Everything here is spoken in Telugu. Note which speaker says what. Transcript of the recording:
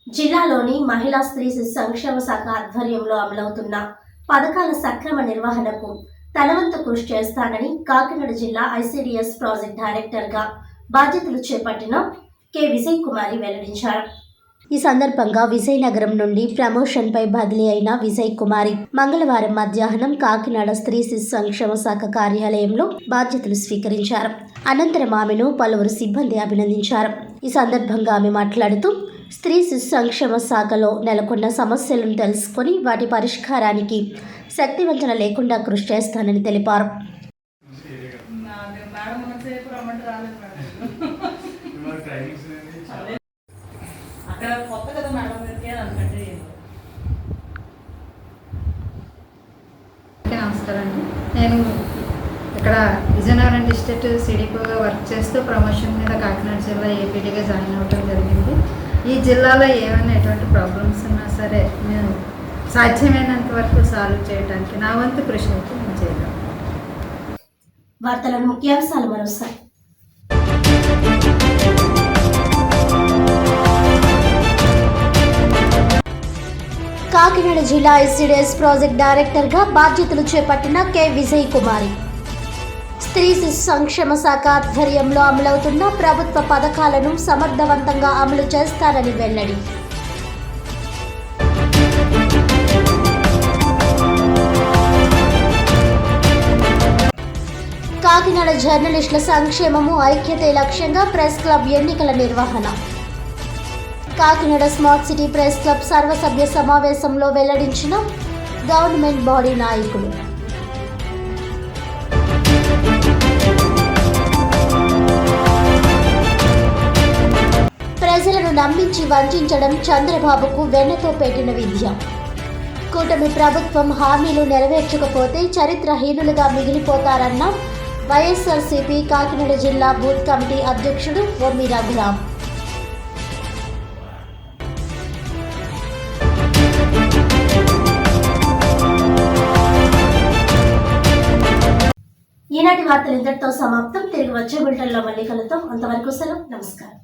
Speaker 1: జిల్లాలోని మహిళా స్త్రీ శిశు సంక్షేమ శాఖ ఆధ్వర్యంలో అమలవుతున్న పథకాల సక్రమ నిర్వహణకు తనవంతు కృషి చేస్తానని కాకినాడ జిల్లా ఐసిడిఎస్ ప్రాజెక్ట్ డైరెక్టర్గా బాధ్యతలు చేపట్టిన కె విజయ్ కుమారి వెల్లడించారు. ఈ సందర్భంగా విజయనగరం నుండి ప్రమోషన్పై బదిలీ అయిన విజయ్ కుమారి మంగళవారం మధ్యాహ్నం కాకినాడ స్త్రీ శిశు సంక్షేమ శాఖ కార్యాలయంలో బాధ్యతలు స్వీకరించారు. అనంతరం ఆమెను పలువురు సిబ్బంది అభినందించారు. ఈ సందర్భంగా ఆమె మాట్లాడుతూ స్త్రీ శిశు సంక్షేమ శాఖలో నెలకొన్న సమస్యలను తెలుసుకొని వాటి పరిష్కారానికి శక్తివంచన లేకుండా కృషి చేస్తానని తెలిపారు.
Speaker 2: నమస్కారం అండి. నేను ఇక్కడ విజయనగరం డిస్ట్రిక్ట్ సిడిపిగా వర్క్ చేస్తూ ప్రమోషన్ మీద కాకినాడ జిల్లా ఏపీడీగా జాయిన్ అవ్వడం జరిగింది. ఈ జిల్లాలో ఏమైనా ఎటువంటి ప్రాబ్లమ్స్ ఉన్నా సరే నేను సాధ్యమైనంత వరకు సాల్వ్ చేయడానికి నా వంతు కృషి అయితే నేను చేయగలను.
Speaker 1: వార్తల ముఖ్యాంశాలు మరోసారి. కాకినాడ జిల్లా ఐసిడిఎస్ ప్రాజెక్ట్ డైరెక్టర్గా బాధ్యతలు చేపట్టిన కె విజయ్ కుమారి స్త్రీ శిశు సంక్షేమ శాఖ ఆధ్వర్యంలో అమలవుతున్న ప్రభుత్వ పథకాలను సమర్థవంతంగా అమలు చేస్తారని వెల్లడి. కాకినాడ జర్నలిస్టుల సంక్షేమము ఐక్యతే లక్ష్యంగా ప్రెస్ క్లబ్ ఎన్నికల నిర్వహణ. Kakinada smart city press club సర్వసభ్య సమావేశంలో వెల్లడించిన గవర్నమెంట్ బాడీ నాయకులు. ప్రజలను నమ్మించి వంచడం చంద్రబాబుకు వెన్నతో పెట్టిన విద్య. కూటమి ప్రభుత్వం హామీలు నెరవేర్చకపోతే చరిత్రహీనులుగా మిగిలిపోతారన్న వైఎస్ఆర్సీపీ కాకినాడ జిల్లా బూత్ కమిటీ అధ్యక్షుడు ఓమి రఘురాం. ఈనాటి వార్తలు ఇంతటితో సమాప్తం. తిరిగి వచ్చే బులెటిన్లో మళ్ళీ కలుద్దాం. అంతవరకు సెలవు. నమస్కారం.